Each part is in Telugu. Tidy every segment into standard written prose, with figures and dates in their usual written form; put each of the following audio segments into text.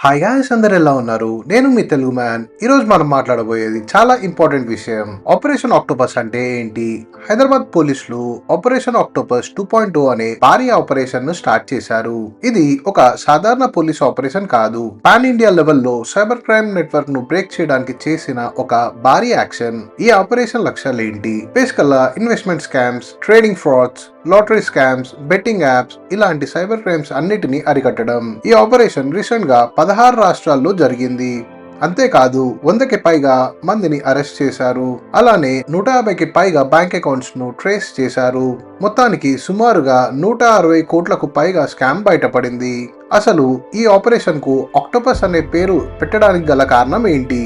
హాయ్ గాయ్స్, అందరు ఎలా ఉన్నారు? నేను మీ తెలుగు మ్యాన్. ఈరోజు మనం మాట్లాడబోయేది చాలా ఇంపార్టెంట్ విషయం. ఆపరేషన్ ఆక్టోపస్ అంటే ఏంటి? హైదరాబాద్ పోలీసులు ఆపరేషన్ ఆక్టోపస్ 2.0 అనే భారీ ఆపరేషన్ ను స్టార్ట్ చేశారు. ఇది ఒక సాధారణ పోలీస్ ఆపరేషన్ కాదు. పాన్ ఇండియా లెవెల్లో సైబర్ క్రైమ్ నెట్వర్క్ ను బ్రేక్ చేయడానికి చేసిన ఒక భారీ యాక్షన్. ఈ ఆపరేషన్ లక్ష్యాలు ఏంటి? బేసికల్ గా investment scams, trading frauds, lottery scams, betting apps ఇలాంటి సైబర్ క్రైమ్స్ అన్నిటిని అరికట్టడం. ఈ ఆపరేషన్ రీసెంట్ గా 16 రాష్ట్రాల్లో జరిగింది. అంతేకాదు 100కి పైగా మందిని అరెస్ట్ చేశారు. అలానే 150కి పైగా బ్యాంక్ అకౌంట్స్ ను ట్రేస్ చేశారు. మొత్తానికి సుమారుగా 160 కోట్లకు పైగా స్కామ్ బయటపడింది. అసలు ఈ ఆపరేషన్ కు ఆక్టోపస్ అనే పేరు పెట్టడానికి గల కారణం ఏంటి?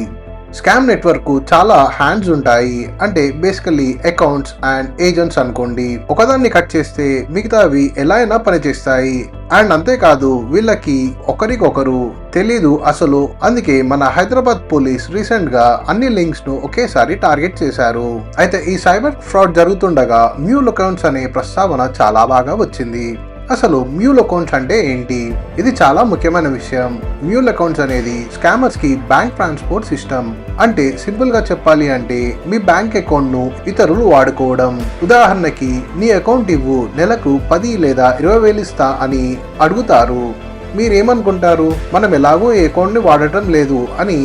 స్కామ్ నెట్వర్క్ కు చాలా హ్యాండ్స్ ఉంటాయి. అంటే బేసికలీ అకౌంట్స్ అండ్ ఏజెంట్స్ అనుకోండి. ఒకదాన్ని కట్ చేస్తే మిగతావి ఎలా అయినా పనిచేస్తాయి. అండ్ అంతేకాదు వీళ్ళకి ఒకరికొకరు తెలీదు అసలు. అందుకే మన హైదరాబాద్ పోలీస్ రీసెంట్ గా అన్ని లింక్స్ ను ఒకేసారి టార్గెట్ చేశారు. అయితే ఈ సైబర్ ఫ్రాడ్ జరుగుతుండగా మ్యూల్ అకౌంట్స్ అనే ప్రస్తావన చాలా బాగా వచ్చింది. అసలు మ్యూల్ అకౌంట్స్ అంటే ఏంటి? ఇది చాలా ముఖ్యమైన విషయం. మ్యూల్ అకౌంట్స్ అనేది స్కామర్స్ కి బ్యాంక్ ట్రాన్స్పోర్ట్ సిస్టమ్. అంటే సింపుల్ గా చెప్పాలి అంటే మీ బ్యాంక్ అకౌంట్ ను ఇతరులు వాడుకోవడం. ఉదాహరణకి నీ అకౌంట్ ఇవ్వు, నెలకు 10 లేదా 20 వేలు ఇస్తా అని అడుగుతారు. మీరేమనుకుంటారు? మనం ఎలాగో ఈ అకౌంట్ ని వాడటం లేదు అని,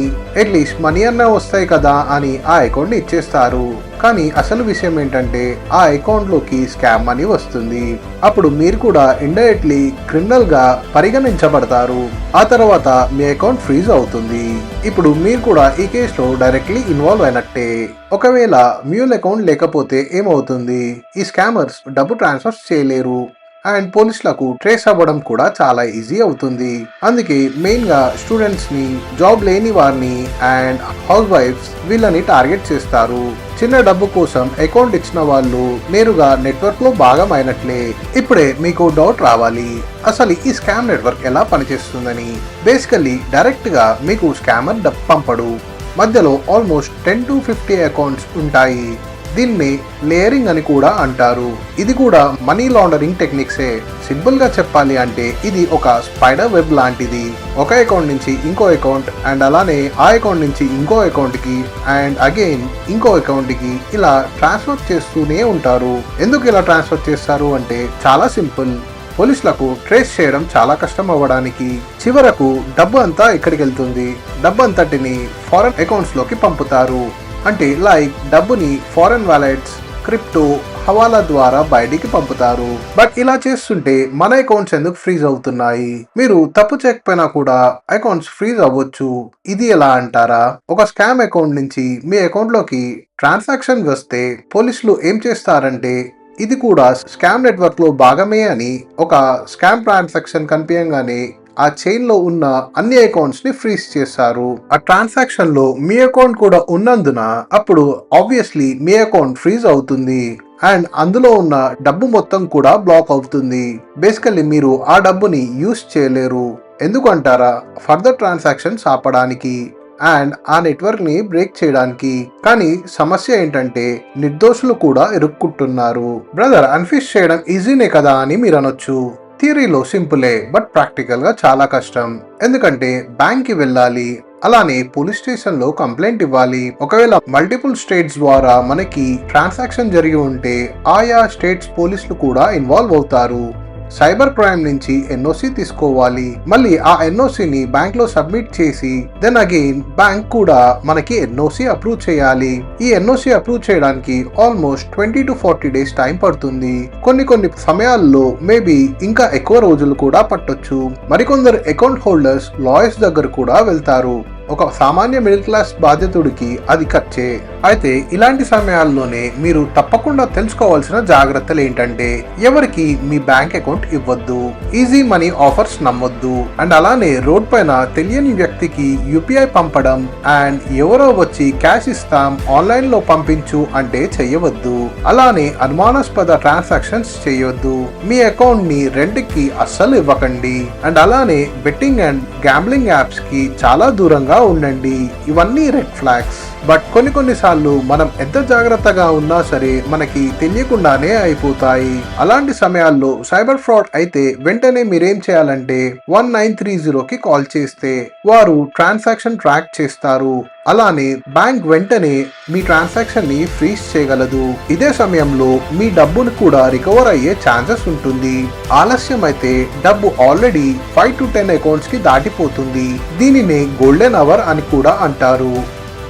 అట్లీస్ట్ మనీ అన్నా వస్తాయి కదా అని ఆ అకౌంట్ ని ఇచ్చేస్తారు. కానీ అసలు విషయం ఏంటంటే ఆ అకౌంట్ లోకి స్కామ్ మనీ వస్తుంది. అప్పుడు మీరు కూడా ఇండైరెక్ట్లీ క్రిమినల్ గా పరిగణించబడతారు. ఆ తర్వాత మీ అకౌంట్ ఫ్రీజ్ అవుతుంది. ఇప్పుడు మీరు కూడా ఈ కేసులో డైరెక్ట్లీ ఇన్వాల్వ్ అయినట్టే. ఒకవేళ మ్యూల్ అకౌంట్ లేకపోతే ఏమవుతుంది? ఈ స్కామర్స్ డబ్బు ట్రాన్స్ఫర్ చేయలేరు. అండ్ పోలీసులకు ట్రేస్ అవ్వడం కూడా చాలా ఈజీ అవుతుంది. అందుకే మెయిన్ గా స్టూడెంట్స్ ని, జాబ్ లేని వారిని అండ్ హౌస్ వైఫ్స్ వీళ్ళని టార్గెట్ చేస్తారు. చిన్న డబ్బు కోసం అకౌంట్ ఇచ్చిన వాళ్ళు నేరుగా నెట్వర్క్ లో భాగం అయినట్లే. ఇప్పుడే మీకు డౌట్ రావాలి, అసలు ఈ స్కామ్ నెట్వర్క్ ఎలా పనిచేస్తుందని. బేసికల్లీ డైరెక్ట్ గా మీకు స్కామర్ డబ్బు పంపడు. మధ్యలో ఆల్మోస్ట్ 10 to 50 అకౌంట్స్ ఉంటాయి. దీన్ని లేయరింగ్ అని కూడా అంటారు. ఇది కూడా మనీ లాండరింగ్ టెక్నిక్సే. సింపుల్ గా చెప్పాలి అంటే ఇది ఒక స్పైడర్ వెబ్ లాంటిది. ఒక అకౌంట్ నుంచి ఇంకో అకౌంట్ అండ్ అలానే ఆ అకౌంట్ నుంచి ఇంకో అకౌంట్ కి అండ్ అగైన్ ఇంకో అకౌంట్ కి ఇలా ట్రాన్స్ఫర్ చేస్తూనే ఉంటారు. ఎందుకు ఇలా ట్రాన్స్ఫర్ చేస్తారు అంటే చాలా సింపుల్. పోలీసులకు ట్రేస్ చేయడం చాలా కష్టం అవ్వడానికి. చివరకు డబ్బు అంతా ఇక్కడికి వెళ్తుంది. డబ్బు అంతటిని ఫారెన్ అకౌంట్స్ లోకి పంపుతారు. అంటే లైక్ డబ్బుని ఫారెన్ వాలెట్స్, క్రిప్టో, హవాలా ద్వారా బయటికి పంపుతారు. బట్ ఇలా చేస్తుంటే మన అకౌంట్స్ ఎందుకు ఫ్రీజ్ అవుతున్నాయి? మీరు తప్పు చేయకపోయినా కూడా అకౌంట్స్ ఫ్రీజ్ అవ్వచ్చు. ఇది ఎలా అంటారా? ఒక స్కామ్ అకౌంట్ నుంచి మీ అకౌంట్ లోకి ట్రాన్సాక్షన్ వస్తే పోలీసులు ఏం చేస్తారంటే ఇది కూడా స్కామ్ నెట్వర్క్ లో భాగమే అని ఒక స్కామ్ ట్రాన్సాక్షన్ కనిపించగానే ఆ చైన్ లో ఉన్న అన్ని అకౌంట్స్ ని ఫ్రీజ్ చేస్తారు. ఆ ట్రాన్సాక్షన్ లో మీ అకౌంట్ కూడా ఉన్నందున అప్పుడు ఆబ్వియస్లీ మీ అకౌంట్ ఫ్రీజ్ అవుతుంది అండ్ అందులో ఉన్న డబ్బు మొత్తం కూడా బ్లాక్ అవుతుంది. బేసికల్లీ మీరు ఆ డబ్బుని యూస్ చేయలేరు. ఎందుకంటారా? ఫర్దర్ ట్రాన్సాక్షన్స్ ఆపడానికి అండ్ ఆ నెట్వర్క్ ని బ్రేక్ చేయడానికి. కానీ సమస్య ఏంటంటే నిర్దోషులు కూడా ఇరుక్కుంటున్నారు. బ్రదర్, అన్ఫిష్ చేయడం ఈజీనే కదా అని మీరు అనొచ్చు. థియరీలో సింపులే, బట్ ప్రాక్టికల్ గా చాలా కష్టం. ఎందుకంటే బ్యాంక్ కి వెళ్ళాలి, అలానే పోలీస్ స్టేషన్ లో కంప్లైంట్ ఇవ్వాలి. ఒకవేళ మల్టిపుల్ స్టేట్స్ ద్వారా మనకి ట్రాన్సాక్షన్ జరిగి ఉంటే ఆయా స్టేట్స్ పోలీసులు కూడా ఇన్వాల్వ్ అవుతారు. సైబర్ క్రైమ్ నుంచి ఎన్ఓసి తీసుకోవాలి. మళ్ళీ ఆ ఎన్ఓసిని బ్యాంక్ లో సబ్మిట్ చేసి దెన్ అగైన్ బ్యాంక్ కూడా మనకి ఎన్ఓసి అప్రూవ్ చేయాలి. ఈ ఎన్ఓసి అప్రూవ్ చేయడానికి ఆల్మోస్ట్ 20 to 40 days టైం పడుతుంది. కొన్ని సమయాల్లో మేబీ ఇంకా ఎక్కువ రోజులు కూడా పట్టొచ్చు. మరికొందరు అకౌంట్ హోల్డర్స్ లాయర్స్ దగ్గర కూడా వెళ్తారు. ఒక సామాన్య మిడిల్ క్లాస్ బాధితుడికి అది ఖర్చే. అయితే ఇలాంటి సమయాల్లోనే మీరు తప్పకుండా తెలుసుకోవాల్సిన జాగ్రత్తలు ఏంటంటే ఎవరికి మీ బ్యాంక్ అకౌంట్ ఇవ్వద్దు, ఈజీ మనీ ఆఫర్స్ నమ్మొద్దు అండ్ అలానే రోడ్ పైన తెలియని వ్యక్తికి యూపీఐ పంపడం అండ్ ఎవరో వచ్చి క్యాష్ ఇస్తాం ఆన్లైన్ లో పంపించు అంటే చెయ్యవద్దు. అలానే అనుమానాస్పద ట్రాన్సాక్షన్స్ చేయొద్దు. మీ అకౌంట్ ని రెంట్ కి అస్సలు ఇవ్వకండి అండ్ అలానే బెట్టింగ్ అండ్ గ్యాంబ్లింగ్ యాప్స్ కి చాలా దూరంగా ఉండండి. ఇవన్నీ రెడ్ ఫ్లాగ్స్. బట్ కొన్నిసార్లు మనం ఎంత జాగ్రత్తగా ఉన్నా సరే మనకి తెలియకుండానే అయిపోతాయి. అలాంటి సమయాల్లో సైబర్ ఫ్రాడ్ అయితే వెంటనే మీరేం చేయాలంటే 1930కి కాల్ చేస్తే వారు ట్రాన్సాక్షన్ ట్రాక్ చేస్తారు. అలానే బ్యాంక్ వెంటనే మీ ట్రాన్సాక్షన్ ని ఫ్రీజ్ చేయగలదు. ఇదే సమయంలో మీ డబ్బును కూడా రికవర్ అయ్యే ఛాన్సెస్ ఉంటుంది. ఆలస్యం అయితే డబ్బు ఆల్రెడీ 5 to 10 అకౌంట్స్ కి దాటిపోతుంది. దీనినే గోల్డెన్ అవర్ అని కూడా అంటారు.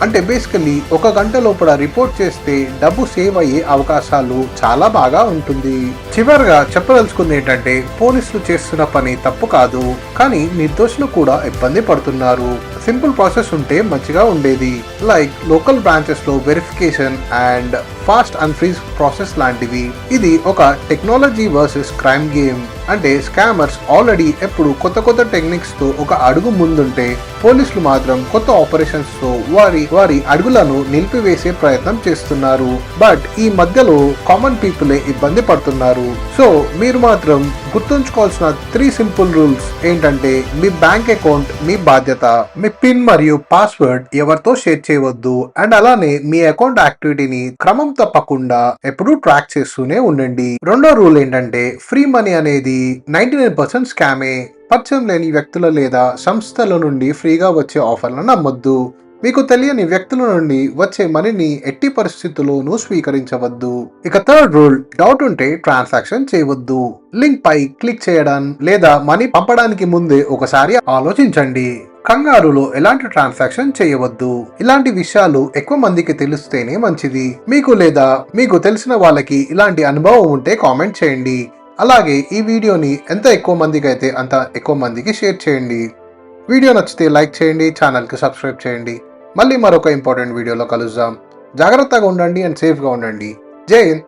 అంటే బేసికలీ 1 గంట లోపల రిపోర్ట్ చేస్తే డబ్బు సేవ్ అయ్యే అవకాశాలు చాలా బాగా ఉంటుంది. చివరిగా చెప్పదలుచుకుంది ఏంటంటే పోలీసులు చేస్తున్న పని తప్పు కాదు, కానీ నిర్దోషులు కూడా ఇబ్బంది పడుతున్నారు. సింపుల్ ప్రాసెస్ ఉంటే మంచిగా ఉండేది. లైక్ లోకల్ బ్రాంచెస్ లో verification and fast and freeze process లాంటివి. ఇది ఒక టెక్నాలజీ వర్సెస్ క్రైమ్ గేమ్. అంటే స్కామర్స్ ఆల్రెడీ ఎప్పుడు కొత్త టెక్నిక్స్ తో ఒక అడుగు ముందుంటే పోలీసులు మాత్రం కొత్త ఆపరేషన్స్ తో వారి అడుగులను నిలిపివేసే ప్రయత్నం చేస్తున్నారు. బట్ ఈ మధ్యలో కామన్ పీపులే ఇబ్బంది పడుతున్నారు. సో మీరు మాత్రం గుర్తుంచుకోవాల్సిన 3 సింపుల్ రూల్స్ ఏంటంటే మీ బ్యాంక్ అకౌంట్ మీ బాధ్యత, మీ పిన్ మరియు పాస్వర్డ్ ఎవరితో షేర్ చేయవద్దు, అండ్ అలానే మీ అకౌంట్ యాక్టివిటీని క్రమం తప్పకుండా ఎప్పుడూ ట్రాక్ చేస్తూనే ఉండండి. రెండో రూల్ ఏంటంటే ఫ్రీ మనీ అనేది 99% స్కామే. పరిచయం లేని వ్యక్తుల లేదా సంస్థల నుండి ఫ్రీగా వచ్చే ఆఫర్లను నమ్మొద్దు. మీకు తెలియని వ్యక్తుల నుండి వచ్చే మనీని ఎట్టి పరిస్థితుల్లోనూ స్వీకరించవద్దు. ఇక థర్డ్ రూల్, డౌట్ ఉంటే ట్రాన్సాక్షన్ చేయవద్దు. లింక్ పై క్లిక్ చేయడం లేదా మనీ పంపడానికి ముందే ఒకసారి ఆలోచించండి. కంగారులో ఎలాంటి ట్రాన్సాక్షన్ చేయవద్దు. ఇలాంటి విషయాలు ఎక్కువ మందికి తెలిస్తేనే మంచిది. మీకు లేదా మీకు తెలిసిన వాళ్ళకి ఇలాంటి అనుభవం ఉంటే కామెంట్ చేయండి. అలాగే ఈ వీడియోని ఎంత ఎక్కువ మందికి అయితే అంత ఎక్కువ మందికి షేర్ చేయండి. వీడియో నచ్చితే లైక్ చేయండి, ఛానల్కి సబ్స్క్రైబ్ చేయండి. మళ్ళీ మరొక ఇంపార్టెంట్ వీడియోలో కలుద్దాం. జాగ్రత్తగా ఉండండి అండ్ సేఫ్గా ఉండండి. జై హింద్.